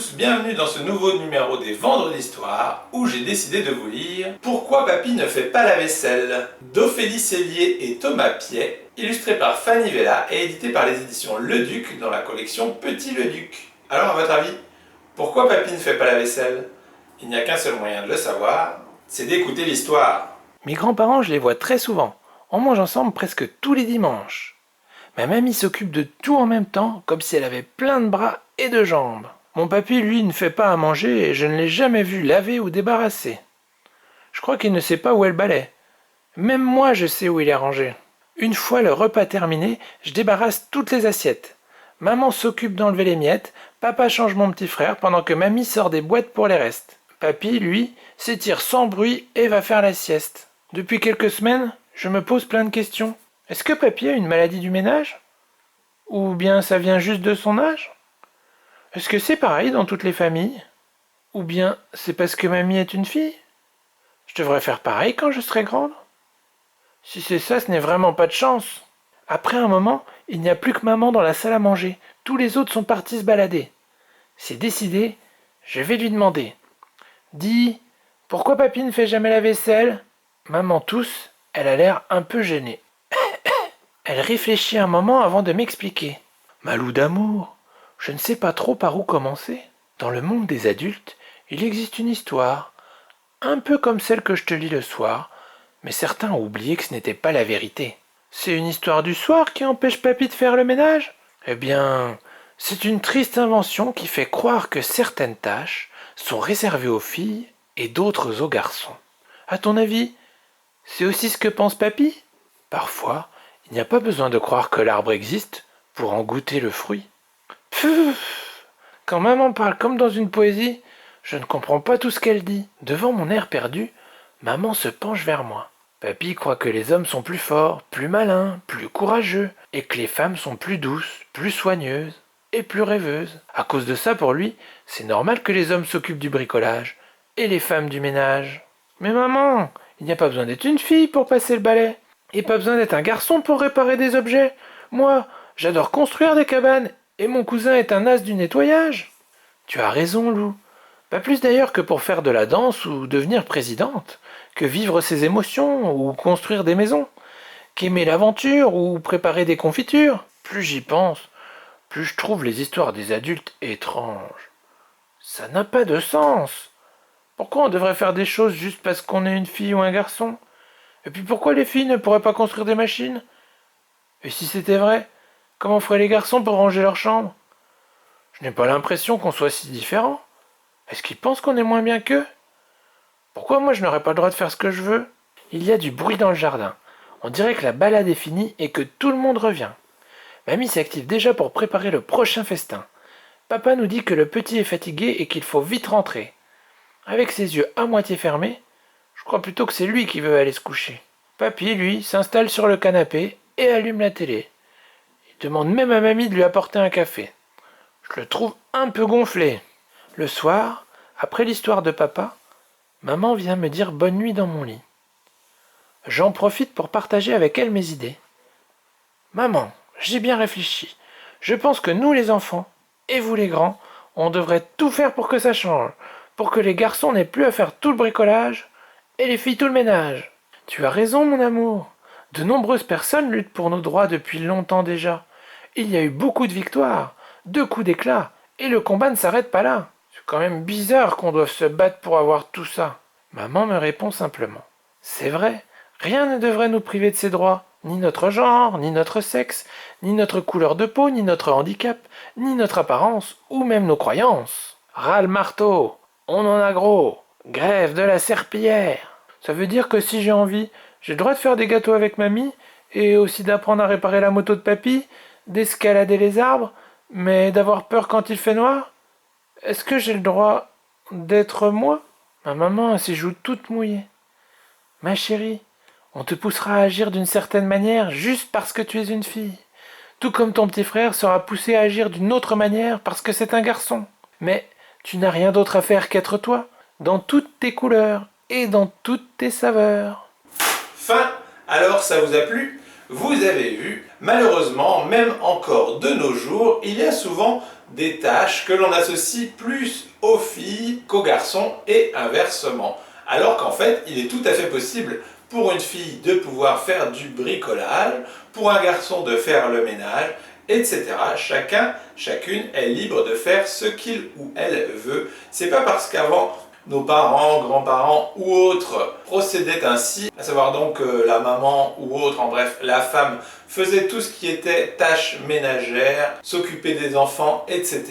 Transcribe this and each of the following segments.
tous, bienvenue dans ce nouveau numéro des Vendredis d'Histoire où j'ai décidé de vous lire Pourquoi Papy ne fait pas la vaisselle d'Ophélie Sellier et Thomas Piet, illustré par Fanny Vella et édité par les éditions Le Duc dans la collection Petit Le Duc. Alors à votre avis, pourquoi Papy ne fait pas la vaisselle? Il n'y a qu'un seul moyen de le savoir, c'est d'écouter l'histoire. Mes grands-parents, je les vois très souvent. On mange ensemble presque tous les dimanches. Ma mamie s'occupe de tout en même temps, comme si elle avait plein de bras et de jambes. Mon papy, lui, ne fait pas à manger et je ne l'ai jamais vu laver ou débarrasser. Je crois qu'il ne sait pas où est le balai. Même moi, je sais où il est rangé. Une fois le repas terminé, je débarrasse toutes les assiettes. Maman s'occupe d'enlever les miettes, papa change mon petit frère pendant que mamie sort des boîtes pour les restes. Papy, lui, s'étire sans bruit et va faire la sieste. Depuis quelques semaines, je me pose plein de questions. Est-ce que papy a une maladie du ménage? Ou bien ça vient juste de son âge? Est-ce que c'est pareil dans toutes les familles? Ou bien c'est parce que mamie est une fille? Je devrais faire pareil quand je serai grande? Si c'est ça, ce n'est vraiment pas de chance. Après un moment, il n'y a plus que maman dans la salle à manger. Tous les autres sont partis se balader. C'est décidé, je vais lui demander. Dis, pourquoi papy ne fait jamais la vaisselle? Maman tousse, elle a l'air un peu gênée. Elle réfléchit un moment avant de m'expliquer. Malou d'amour, je ne sais pas trop par où commencer. Dans le monde des adultes, il existe une histoire, un peu comme celle que je te lis le soir, mais certains ont oublié que ce n'était pas la vérité. C'est une histoire du soir qui empêche papy de faire le ménage? Eh bien, c'est une triste invention qui fait croire que certaines tâches sont réservées aux filles et d'autres aux garçons. À ton avis, c'est aussi ce que pense papy? Parfois, il n'y a pas besoin de croire que l'arbre existe pour en goûter le fruit. Pfff! Quand maman parle comme dans une poésie, je ne comprends pas tout ce qu'elle dit. Devant mon air perdu, maman se penche vers moi. Papy croit que les hommes sont plus forts, plus malins, plus courageux, et que les femmes sont plus douces, plus soigneuses et plus rêveuses. À cause de ça, pour lui, c'est normal que les hommes s'occupent du bricolage et les femmes du ménage. Mais maman, il n'y a pas besoin d'être une fille pour passer le balai. Et pas besoin d'être un garçon pour réparer des objets. Moi, j'adore construire des cabanes, et mon cousin est un as du nettoyage. Tu as raison, Lou. Pas plus d'ailleurs que pour faire de la danse ou devenir présidente, que vivre ses émotions ou construire des maisons, qu'aimer l'aventure ou préparer des confitures. Plus j'y pense, plus je trouve les histoires des adultes étranges. Ça n'a pas de sens. Pourquoi on devrait faire des choses juste parce qu'on est une fille ou un garçon? Et puis pourquoi les filles ne pourraient pas construire des machines? Et si c'était vrai, comment feraient les garçons pour ranger leur chambre? Je n'ai pas l'impression qu'on soit si différents. Est-ce qu'ils pensent qu'on est moins bien qu'eux? Pourquoi moi je n'aurais pas le droit de faire ce que je veux? Il y a du bruit dans le jardin. On dirait que la balade est finie et que tout le monde revient. Mamie s'active déjà pour préparer le prochain festin. Papa nous dit que le petit est fatigué et qu'il faut vite rentrer. Avec ses yeux à moitié fermés, je crois plutôt que c'est lui qui veut aller se coucher. Papy, lui, s'installe sur le canapé et allume la télé. Il demande même à mamie de lui apporter un café. Je le trouve un peu gonflé. Le soir, après l'histoire de papa, maman vient me dire bonne nuit dans mon lit. J'en profite pour partager avec elle mes idées. Maman, j'ai bien réfléchi. Je pense que nous les enfants, et vous les grands, on devrait tout faire pour que ça change, pour que les garçons n'aient plus à faire tout le bricolage, et les filles tout le ménage. Tu as raison, mon amour. De nombreuses personnes luttent pour nos droits depuis longtemps déjà. Il y a eu beaucoup de victoires, de coups d'éclat, et le combat ne s'arrête pas là. C'est quand même bizarre qu'on doive se battre pour avoir tout ça. Maman me répond simplement. C'est vrai, rien ne devrait nous priver de ces droits. Ni notre genre, ni notre sexe, ni notre couleur de peau, ni notre handicap, ni notre apparence, ou même nos croyances. Ras le marteau, on en a gros. Grève de la serpillière. Ça veut dire que si j'ai envie, j'ai le droit de faire des gâteaux avec mamie, et aussi d'apprendre à réparer la moto de papy, d'escalader les arbres, mais d'avoir peur quand il fait noir? Est-ce que j'ai le droit d'être moi? Ma maman a ses joues toutes mouillées. Ma chérie, on te poussera à agir d'une certaine manière juste parce que tu es une fille, tout comme ton petit frère sera poussé à agir d'une autre manière parce que c'est un garçon. Mais tu n'as rien d'autre à faire qu'être toi, dans toutes tes couleurs et dans toutes tes saveurs. Fin. Alors ça vous a plu? vous avez vu, malheureusement, même encore de nos jours, il y a souvent des tâches que l'on associe plus aux filles qu'aux garçons et inversement. Alors qu'en fait, il est tout à fait possible pour une fille de pouvoir faire du bricolage, pour un garçon de faire le ménage, etc. Chacun, chacune est libre de faire ce qu'il ou elle veut. C'est pas parce qu'avant nos parents, grands-parents ou autres procédaient ainsi, à savoir donc la maman ou autre, en bref, la femme faisait tout ce qui était tâches ménagères, s'occuper des enfants, etc.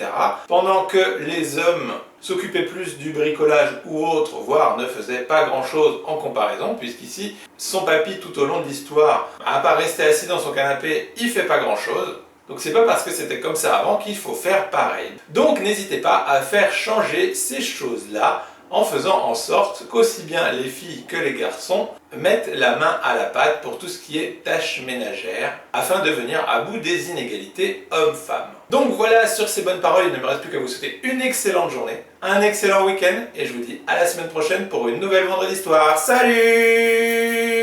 Pendant que les hommes s'occupaient plus du bricolage ou autre, voire ne faisaient pas grand-chose en comparaison, puisqu'ici, son papy tout au long de l'histoire, à part rester assis dans son canapé, il fait pas grand-chose. Donc c'est pas parce que c'était comme ça avant qu'il faut faire pareil. Donc n'hésitez pas à faire changer ces choses-là en faisant en sorte qu'aussi bien les filles que les garçons mettent la main à la pâte pour tout ce qui est tâches ménagères afin de venir à bout des inégalités hommes-femmes. Donc voilà, sur ces bonnes paroles, il ne me reste plus qu'à vous souhaiter une excellente journée, un excellent week-end et je vous dis à la semaine prochaine pour une nouvelle Vendredi Histoire. Salut!